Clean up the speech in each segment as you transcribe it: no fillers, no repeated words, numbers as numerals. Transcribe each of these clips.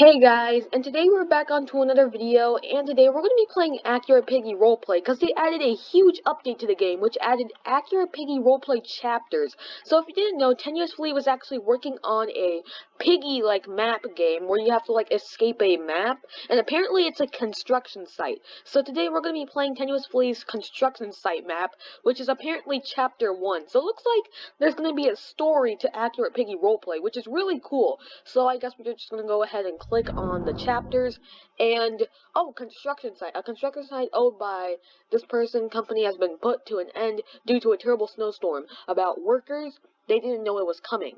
Hey guys, and today we're back onto another video, and today we're going to be playing Accurate Piggy Roleplay, because they added a huge update to the game, which added Accurate Piggy Roleplay chapters. So if you didn't know, 10 Years Flee was actually working on a Piggy-like map game, where you have to, escape a map, and apparently it's a construction site. So today we're going to be playing 10 Years Flee's construction site map, which is apparently Chapter 1. So it looks like there's going to be a story to Accurate Piggy Roleplay, which is really cool. So I guess we're just going to go ahead and click on the chapters, and construction site. A construction site owned by this company has been put to an end due to a terrible snowstorm. About workers, they didn't know it was coming.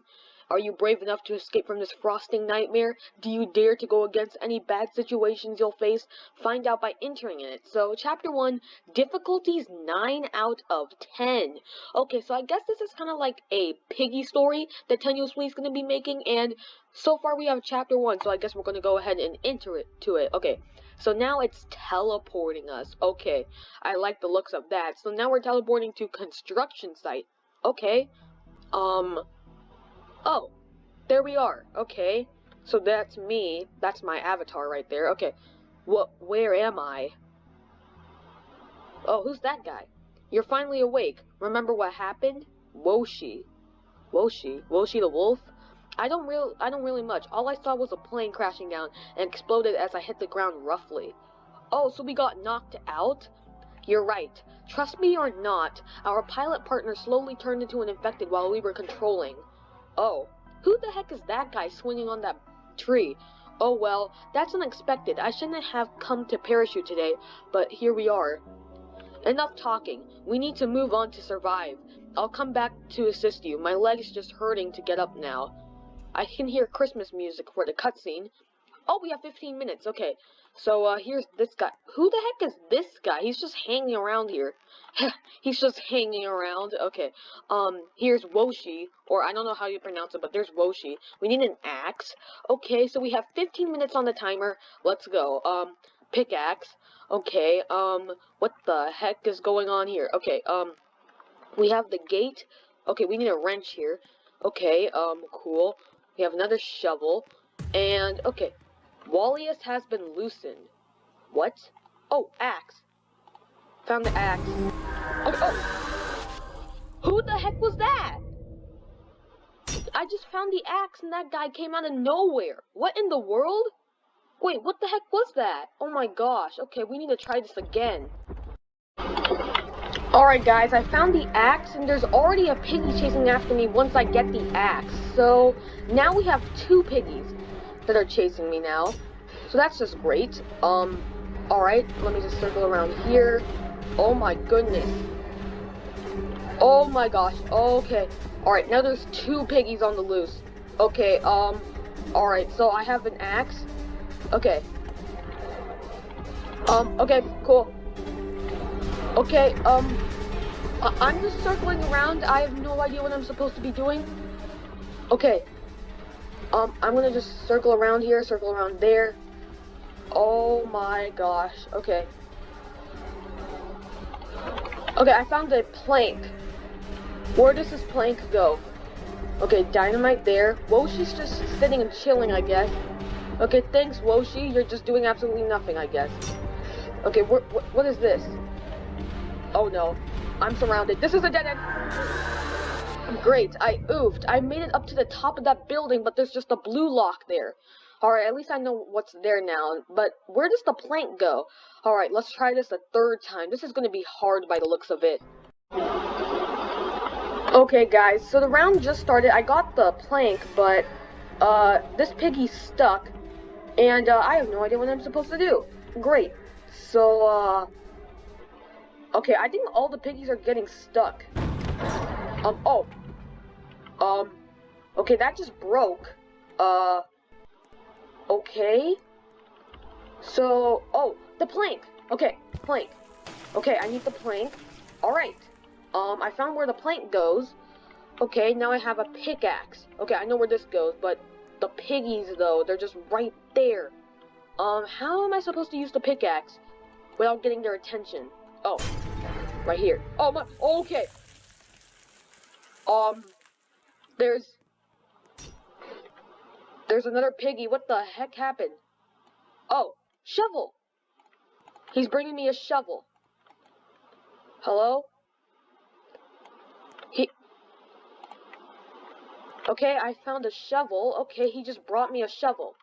Are you brave enough to escape from this frosting nightmare? Do you dare to go against any bad situations you'll face? Find out by entering in it. So, Chapter 1, difficulties 9 out of 10. Okay, so I guess this is kind of like a Piggy story that 10 Years Flee is going to be making, and so far we have Chapter 1, so I guess we're going to go ahead and enter it to it. Okay, so now it's teleporting us. Okay, I like the looks of that. So now we're teleporting to construction site. Okay, oh, there we are. Okay, so that's me. That's my avatar right there. Okay, where am I? Oh, who's that guy? You're finally awake. Remember what happened? Woshi the wolf? I don't really much. All I saw was a plane crashing down and exploded as I hit the ground roughly. Oh, so we got knocked out? You're right. Trust me or not, our pilot partner slowly turned into an infected while we were controlling. Oh, who the heck is that guy swinging on that tree? Oh well, that's unexpected. I shouldn't have come to parachute today, but here we are. Enough talking. We need to move on to survive. I'll come back to assist you. My leg is just hurting to get up now. I can hear Christmas music for the cutscene. Oh, we have 15 minutes. Okay. So, here's this guy. Who the heck is this guy? He's just hanging around here. He's just hanging around. Okay. Here's Woshi, or I don't know how you pronounce it, but there's Woshi. We need an axe. Okay, so we have 15 minutes on the timer. Let's go. Pickaxe. Okay, what the heck is going on here? Okay, we have the gate. Okay, we need a wrench here. Okay, cool. We have another shovel. And, okay. Wallius has been loosened. What? Oh, axe. Found the axe. Okay, oh. Who the heck was that? I just found the axe and that guy came out of nowhere. What in the world? Wait, what the heck was that? Oh my gosh. Okay, we need to try this again. Alright guys, I found the axe, and there's already a piggy chasing after me once I get the axe. So, now we have two piggies that are chasing me now. So that's just great. Alright, let me just circle around here. Oh my goodness. Oh my gosh, okay. Alright, now there's two piggies on the loose. Okay, alright, so I have an axe. Okay. Okay, cool. Okay, I'm just circling around. I have no idea what I'm supposed to be doing. Okay. I'm gonna just circle around here, circle around there. Oh my gosh. Okay. Okay, I found a plank. Where does this plank go? Okay, dynamite there. Woshi's just sitting and chilling, I guess. Okay, thanks, Woshi. You're just doing absolutely nothing, I guess. Okay, what is this? Oh no, I'm surrounded. This is a dead end. Great, I oofed. I made it up to the top of that building, but there's just a blue lock there. Alright, at least I know what's there now. But where does the plank go? Alright, let's try this a third time. This is going to be hard by the looks of it. Okay, guys, so the round just started. I got the plank, but this piggy's stuck. And I have no idea what I'm supposed to do. Great. So, okay, I think all the piggies are getting stuck. Okay, that just broke. Okay. So, the plank. Okay, plank. Okay, I need the plank. Alright. I found where the plank goes. Okay, now I have a pickaxe. Okay, I know where this goes, but the piggies, though, they're just right there. How am I supposed to use the pickaxe without getting their attention? Oh, right here. Oh, my, okay. There's another Piggy. What the heck happened? Oh, shovel. He's bringing me a shovel. Hello? Okay, I found a shovel. Okay, he just brought me a shovel.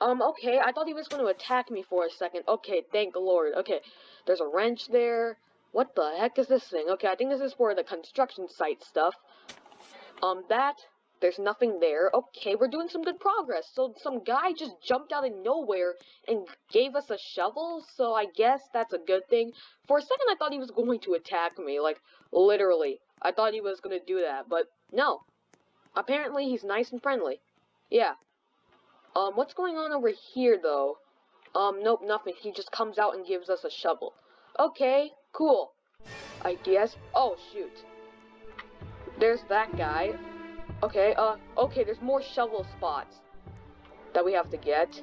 Okay, I thought he was going to attack me for a second. Okay, thank the Lord. Okay, there's a wrench there. What the heck is this thing? Okay, I think this is for the construction site stuff. There's nothing there. Okay, we're doing some good progress. So some guy just jumped out of nowhere and gave us a shovel, so I guess that's a good thing. For a second, I thought he was going to attack me, like, literally. I thought he was going to do that, but no. Apparently, he's nice and friendly. Yeah. What's going on over here, though? Nope, nothing. He just comes out and gives us a shovel. Okay, cool. I guess. Oh, shoot. There's that guy. Okay, okay, there's more shovel spots that we have to get.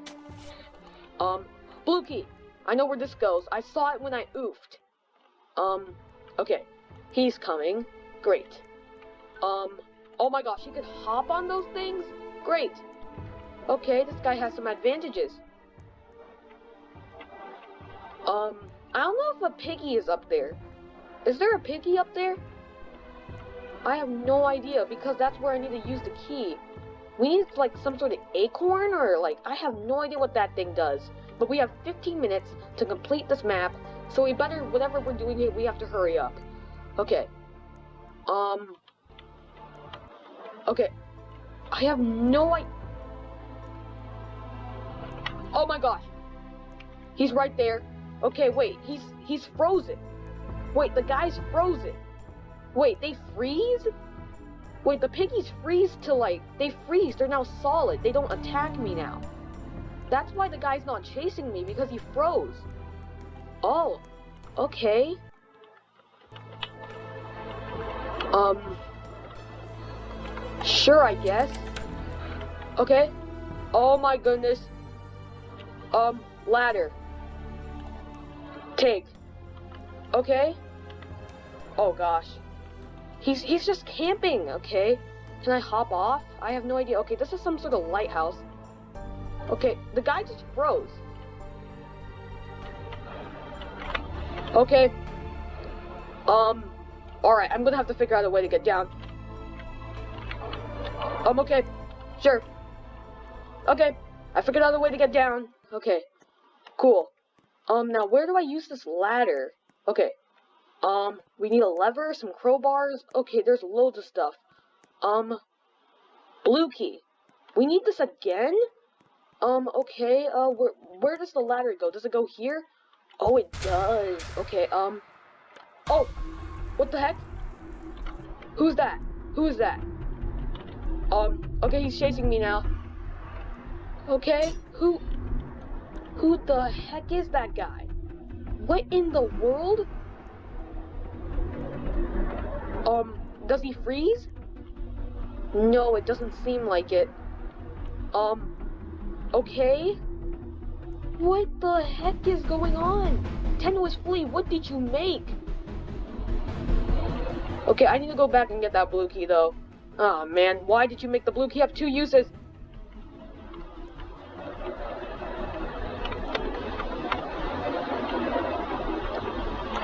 Blue key. I know where this goes. I saw it when I oofed. Okay. He's coming. Great. Oh my gosh, he could hop on those things? Great. Okay, this guy has some advantages. I don't know if a Piggy is up there. Is there a Piggy up there? I have no idea, because that's where I need to use the key. We need, like, some sort of acorn, or, like, I have no idea what that thing does. But we have 15 minutes to complete this map, so we better, whatever we're doing here, we have to hurry up. Okay. Okay. I have no idea. Oh my gosh. He's right there. Okay, wait, he's frozen. Wait, the guy's frozen. Wait, they freeze? Wait, the Piggies freeze to, like, they freeze. They're now solid. They don't attack me now. That's why the guy's not chasing me, because he froze. Oh, okay. Sure, I guess. Okay. Oh my goodness. Ladder. Take. Okay. Oh gosh. He's just camping, okay? Can I hop off? I have no idea. Okay, this is some sort of lighthouse. Okay, the guy just froze. Okay. Alright, I'm gonna have to figure out a way to get down. Okay. Sure. Okay, I figured out a way to get down. Okay. Cool. Now where do I use this ladder? Okay. We need a lever, some crowbars. Okay, there's loads of stuff. Blue key. We need this again? Okay, where does the ladder go? Does it go here? Oh, it does. Okay, oh, what the heck? Who's that? Who is that? Okay, he's chasing me now. Okay, who the heck is that guy? What in the world? Does he freeze? No, it doesn't seem like it. Okay? What the heck is going on? Tenuous Flea, what did you make? Okay, I need to go back and get that blue key, though. Oh man, why did you make the blue key have 2 uses?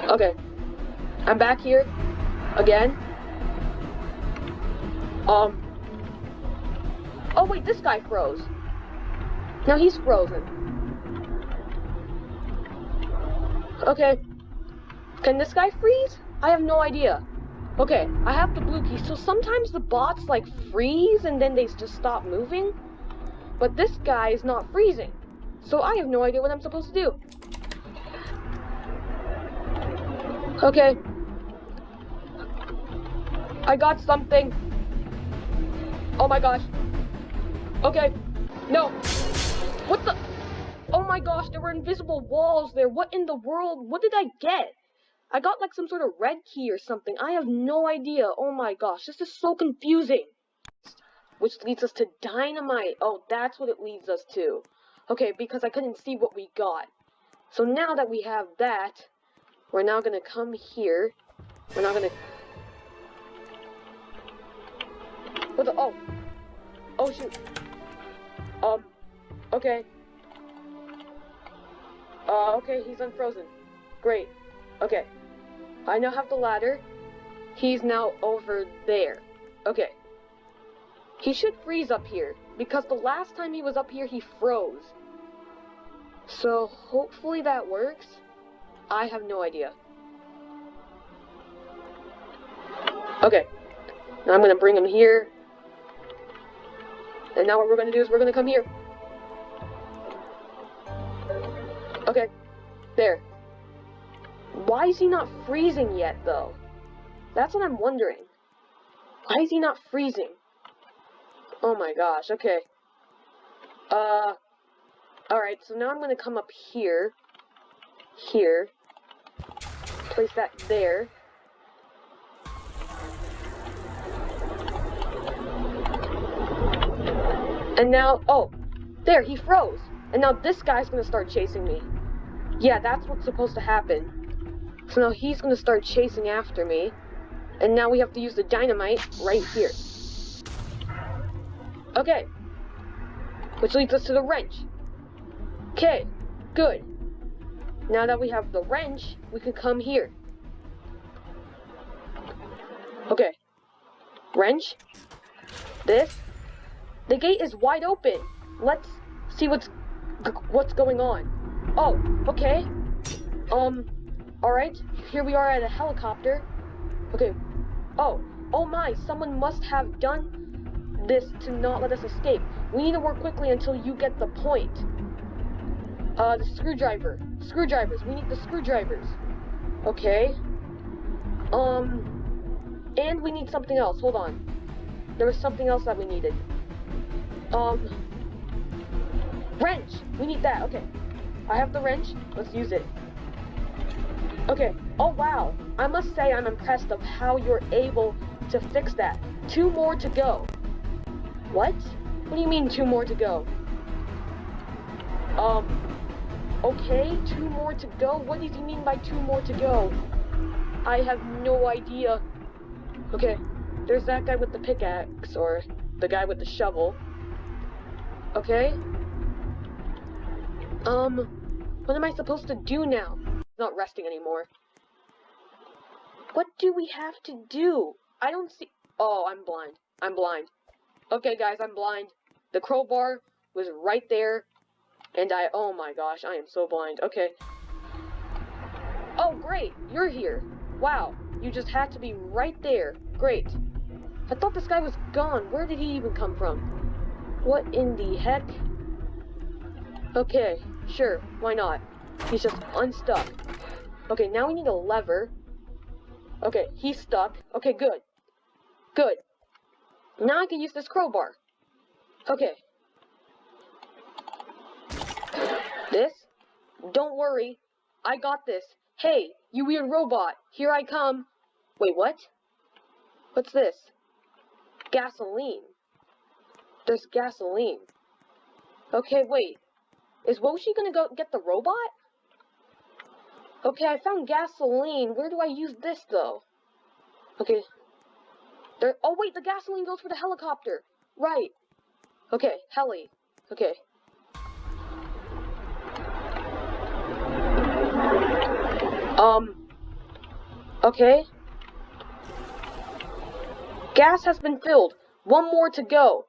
Okay. I'm back here. Again. Oh wait, this guy froze. Now he's frozen. Okay. Can this guy freeze? I have no idea. Okay, I have the blue key, so sometimes the bots, like, freeze and then they just stop moving. But this guy is not freezing. So I have no idea what I'm supposed to do. Okay. I got something. Oh my gosh. Okay. No. What the? Oh my gosh, there were invisible walls there. What in the world? What did I get? I got like some sort of red key or something. I have no idea. Oh my gosh, this is so confusing. Which leads us to dynamite. Oh, that's what it leads us to. Okay, because I couldn't see what we got. So now that we have that, we're now gonna come here. We're not gonna... What the... Oh. Oh, shoot. Okay. Okay, he's unfrozen. Great. Okay. I now have the ladder. He's now over there. Okay. He should freeze up here, because the last time he was up here, he froze. So, hopefully that works. I have no idea. Okay. Now I'm gonna bring him here. And now what we're gonna do is we're gonna come here. Okay. There. Why is he not freezing yet, though? That's what I'm wondering. Why is he not freezing? Oh my gosh, okay. Alright, so now I'm gonna come up here. Here. Place that there. And now, oh, there, he froze. And now this guy's gonna start chasing me. Yeah, that's what's supposed to happen. So now he's gonna start chasing after me. And now we have to use the dynamite right here. Okay. Which leads us to the wrench. Okay, good. Now that we have the wrench, we can come here. Okay. Wrench. This. The gate is wide open. Let's see what's going on. Oh, okay. Alright. Here we are at a helicopter. Okay. Oh my, someone must have done this to not let us escape. We need to work quickly until you get the point. The screwdriver. Screwdrivers. We need the screwdrivers. Okay. And we need something else. Hold on. There was something else that we needed. Wrench! We need that. Okay. I have the wrench. Let's use it. Okay. Oh, wow. I must say I'm impressed of how you're able to fix that. 2 more to go. What? What do you mean 2 more to go? Okay, 2 more to go? What does he mean by 2 more to go? I have no idea. Okay, there's that guy with the pickaxe, or the guy with the shovel. Okay. What am I supposed to do now? Not resting anymore. What do we have to do? I don't see... Oh, I'm blind. I'm blind. Okay, guys, I'm blind. The crowbar was right there, and oh my gosh, I am so blind. Okay. Oh, great, you're here. Wow, you just had to be right there. Great. I thought this guy was gone. Where did he even come from? What in the heck? Okay, sure, why not? He's just unstuck. Okay, now we need a lever. Okay, he's stuck. Okay, good. Good. Now I can use this crowbar. Okay. This? Don't worry. I got this. Hey, you weird robot. Here I come. Wait, what? What's this? Gasoline. There's gasoline. Okay, wait. Is Woshi gonna go get the robot? Okay, I found gasoline. Where do I use this, though? Okay. There. Oh, wait, the gasoline goes for the helicopter. Right. Okay, heli. Okay. Okay. Gas has been filled. 1 more to go.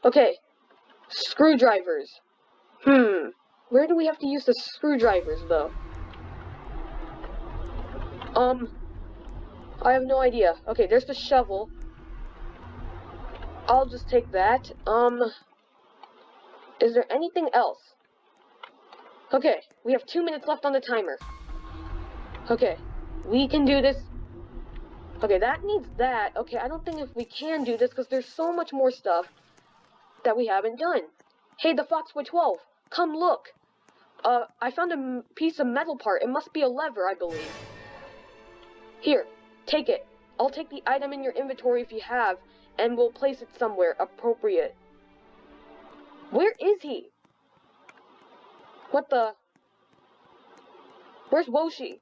Okay. Screwdrivers. Where do we have to use the screwdrivers, though? I have no idea. Okay, there's the shovel. I'll just take that. Is there anything else? Okay, we have 2 minutes left on the timer. Okay, we can do this. Okay, that needs that. Okay, I don't think if we can do this because there's so much more stuff that we haven't done. Hey, the Foxwood 12, come look. I found a piece of metal part. It must be a lever, I believe. Here, take it. I'll take the item in your inventory if you have, and we'll place it somewhere appropriate. Where is he? What the? Where's Woshi?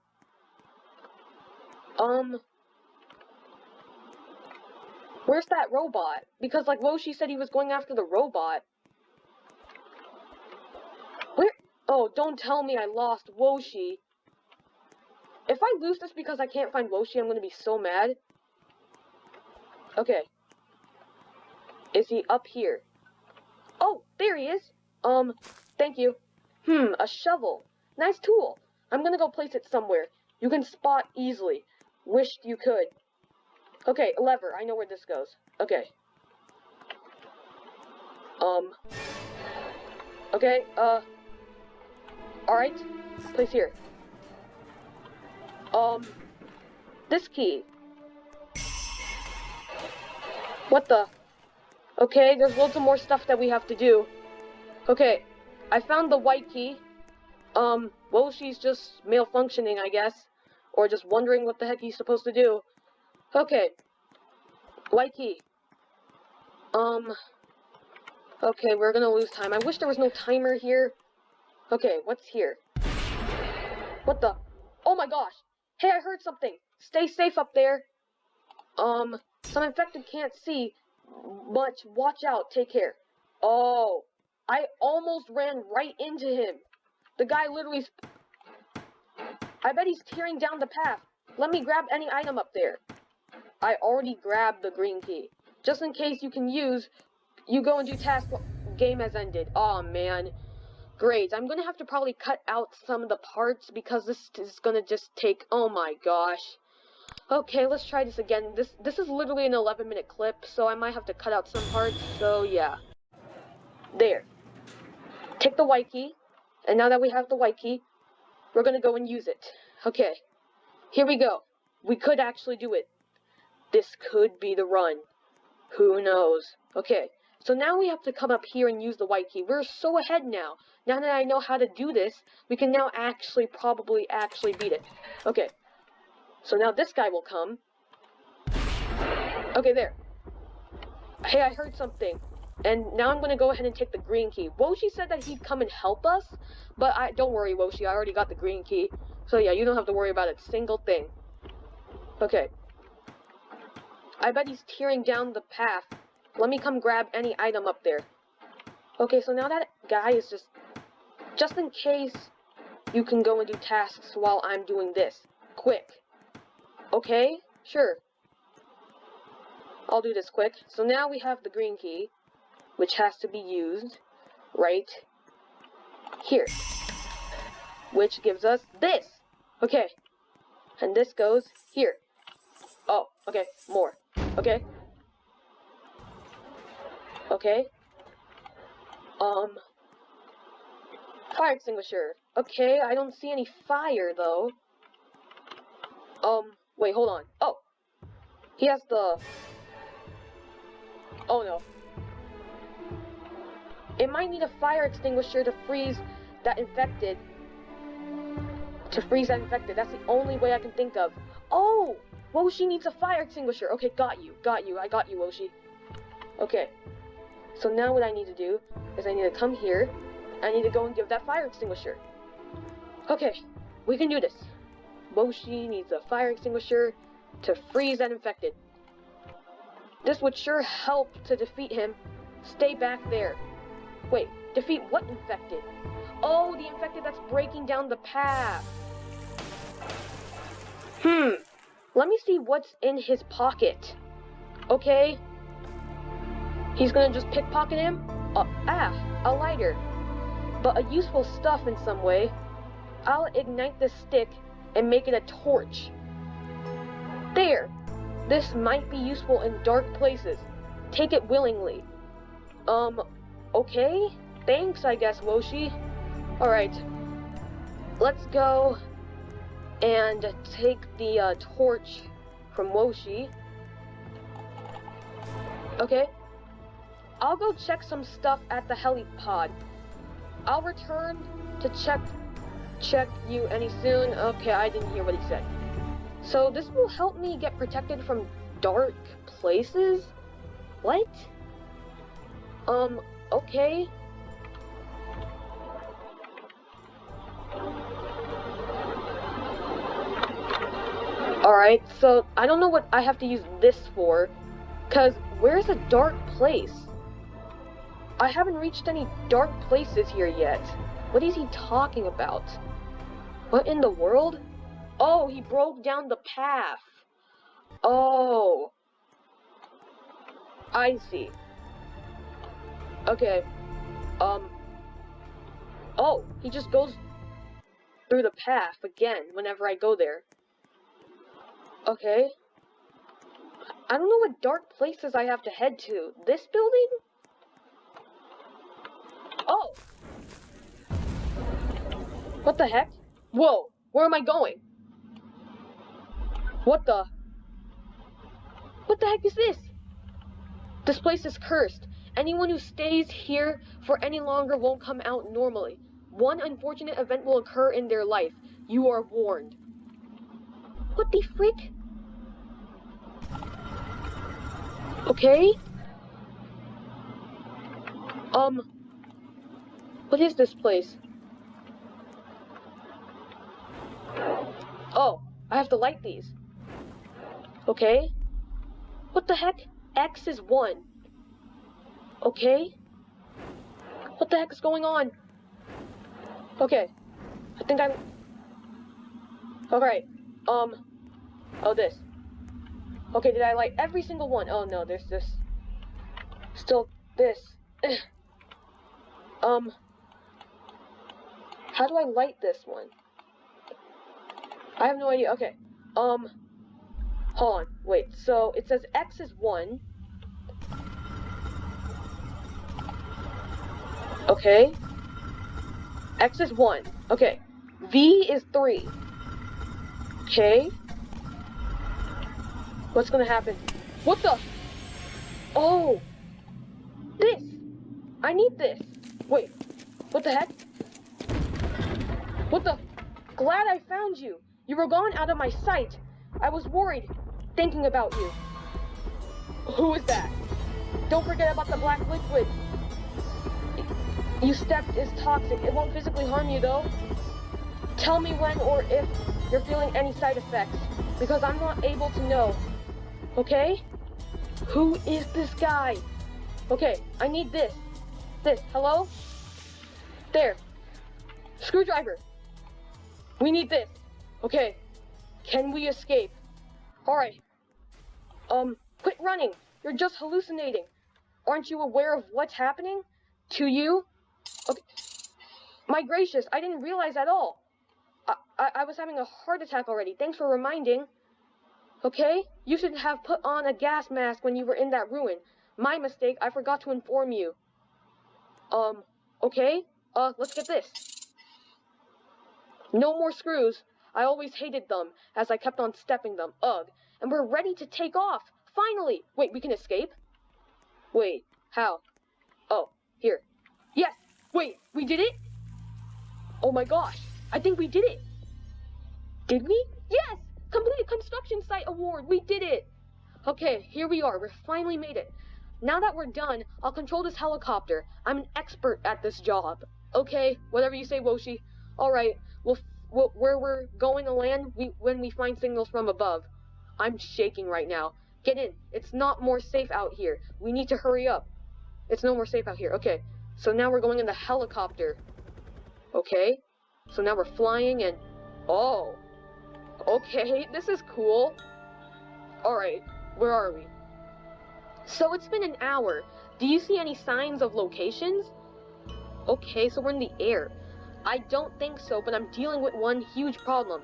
Where's that robot? Because, like, Woshi said he was going after the robot. Oh, don't tell me I lost Woshi. If I lose this because I can't find Woshi, I'm gonna be so mad. Okay. Is he up here? Oh, there he is. Thank you. A shovel. Nice tool. I'm gonna go place it somewhere. You can spot easily. Wished you could. Okay, a lever. I know where this goes. Okay. Okay, alright. Place here. This key. What the? Okay, there's loads of more stuff that we have to do. Okay, I found the white key. Well, she's just malfunctioning, I guess. Or just wondering what the heck he's supposed to do. Okay. White key. Okay, we're gonna lose time. I wish there was no timer here. Okay, what's here? What the? Oh my gosh! Hey, I heard something! Stay safe up there! Some infected can't see much. Watch out, take care. Oh, I almost ran right into him. The guy literally... I bet he's tearing down the path. Let me grab any item up there. I already grabbed the green key. Just in case you can use... You go and do task... Game has ended. Aw, man. Great. I'm gonna have to probably cut out some of the parts because this is gonna just take... Oh my gosh. Okay, let's try this again. This is literally an 11-minute clip, so I might have to cut out some parts, so yeah. There. Take the white key, and now that we have the white key, we're gonna go and use it. Okay, here we go. We could actually do it. This could be the run. Who knows? Okay, so now we have to come up here and use the white key. We're so ahead now. Now that I know how to do this, we can now probably beat it. Okay. So now this guy will come. Okay, there. Hey, I heard something. And now I'm going to go ahead and take the green key. Woshi said that he'd come and help us. But don't worry, Woshi. I already got the green key. So yeah, you don't have to worry about a single thing. Okay. I bet he's tearing down the path. Let me come grab any item up there. Okay, so now that guy is just in case you can go and do tasks while I'm doing this. Quick. Okay, sure. I'll do this quick. So now we have the green key, which has to be used right here, which gives us this. Okay, and this goes here. Oh, okay, more. Okay. Okay. Fire extinguisher. Okay, I don't see any fire, though. Wait, hold on. Oh! He has the... Oh, no. It might need a fire extinguisher to freeze that infected. That's the only way I can think of. Oh! Woshi needs a fire extinguisher. Okay, got you. I got you, Woshi. Okay. So now what I need to do is I need to come here. I need to go and give that fire extinguisher. Okay, we can do this. Woshi needs a fire extinguisher to freeze that infected. This would sure help to defeat him. Stay back there. Wait, defeat what infected? Oh, the infected that's breaking down the path. Let me see what's in his pocket. Okay. He's gonna just pickpocket him? A lighter. But a useful stuff in some way. I'll ignite this stick and make it a torch. There! This might be useful in dark places. Take it willingly. Okay? Thanks, I guess, Woshi. Alright. Let's go and take the torch from Woshi. Okay? I'll go check some stuff at the helipod. I'll return to check you any soon. Okay, I didn't hear what he said. So this will help me get protected from dark places? What? Okay. Alright, so I don't know what I have to use this for, cause where's a dark place? I haven't reached any dark places here yet. What is he talking about? What in the world? Oh, he broke down the path. Oh. I see. Okay. Oh, he just goes through the path again whenever I go there. Okay. I don't know what dark places I have to head to. This building? Oh! What the heck? Whoa! Where am I going? What the heck is this? This place is cursed. Anyone who stays here for any longer won't come out normally. One unfortunate event will occur in their life. You are warned. What the frick? Okay. What is this place? Oh, I have to light these. Okay. What the heck? X is 1. Okay. What the heck is going on? Okay. I think I'm... Alright. Oh, this. Okay, did I light every single one? Oh, no, there's this. Still this. How do I light this one? I have no idea. Okay. Hold on. Wait. So, it says X is 1. Okay. X is 1. Okay. V is 3. Okay. What's gonna happen? What the? Oh! This! I need this! Wait. What the heck? What the? Glad I found you! You were gone out of my sight. I was worried, thinking about you. Who is that? Don't forget about the black liquid. You stepped is toxic. It won't physically harm you, though. Tell me when or if you're feeling any side effects, because I'm not able to know. Okay? Who is this guy? Okay, I need this. This. Hello? There. Screwdriver. We need this. Okay. Can we escape? Alright. Quit running. You're just hallucinating. Aren't you aware of what's happening to you? Okay. My gracious, I didn't realize at all. I was having a heart attack already. Thanks for reminding. Okay? You should have put on a gas mask when you were in that ruin. My mistake, I forgot to inform you. Okay? Let's get this. No more screws. I always hated them, as I kept on stepping them. Ugh. And we're ready to take off. Finally! Wait, we can escape? Wait, how? Oh, here. Yes! Wait, we did it? Oh my gosh, I think we did it. Did we? Yes! Complete construction site award, we did it! Okay, here we are, we finally made it. Now that we're done, I'll control this helicopter. I'm an expert at this job. Okay, whatever you say, Woshi. Alright, where we're going to land when we find signals from above. I'm shaking right now. Get in. It's not more safe out here. We need to hurry up. It's no more safe out here. Okay, so now we're going in the helicopter. Okay, so now we're flying and... Oh. Okay, this is cool. Alright, where are we? So it's been an hour. Do you see any signs of locations? Okay, so we're in the air. I don't think so, but I'm dealing with one huge problem.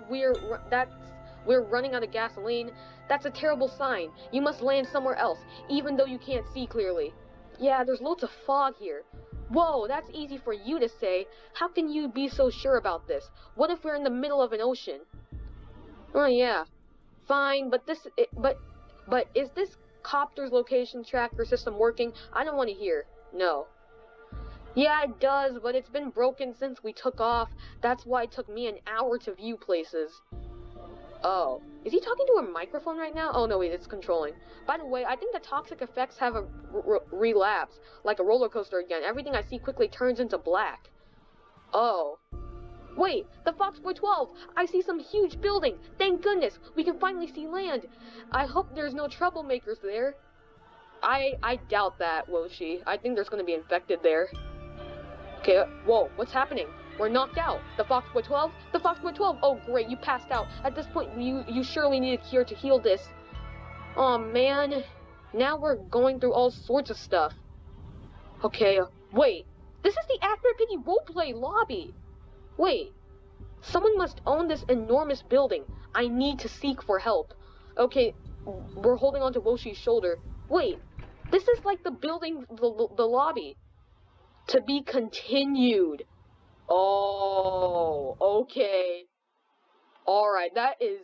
We're running out of gasoline. That's a terrible sign. You must land somewhere else, even though you can't see clearly. Yeah, there's loads of fog here. Whoa, that's easy for you to say. How can you be so sure about this? What if we're in the middle of an ocean? Oh yeah, fine, but is this copter's location tracker system working? I don't want to hear. No. Yeah, it does, but it's been broken since we took off. That's why it took me an hour to view places. Oh. Is he talking to a microphone right now? Oh, no, wait, it's controlling. By the way, I think the toxic effects have a relapse, like a roller coaster again. Everything I see quickly turns into black. Oh. Wait, the Foxboy 12! I see some huge building! Thank goodness! We can finally see land! I hope there's no troublemakers there. I doubt that, Woshi. I think there's gonna be infected there. Okay, whoa, what's happening? We're knocked out. The Foxboy 12? The Foxboy 12! Oh, great, you passed out. At this point, you surely need a cure to heal this. Oh, man. Now we're going through all sorts of stuff. Okay, wait. This is the APRP roleplay lobby. Wait. Someone must own this enormous building. I need to seek for help. Okay, we're holding onto Woshi's shoulder. Wait, this is like the building, the lobby. To be continued. Oh, okay. Alright, that is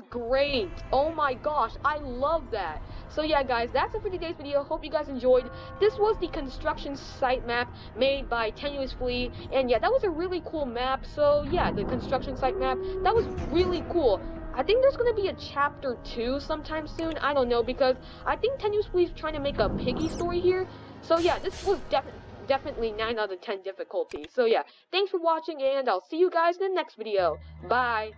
great. Oh my gosh, I love that. So yeah, guys, that's it for today's video. Hope you guys enjoyed. This was the construction site map made by Tenuous Flea, and yeah, that was a really cool map. So yeah, the construction site map, that was really cool. I think there's gonna be a chapter 2 sometime soon. I don't know, because I think Tenuous Flea's trying to make a Piggy story here. So yeah, this was definitely 9 out of 10 difficulty. So yeah, thanks for watching, and I'll see you guys in the next video. Bye.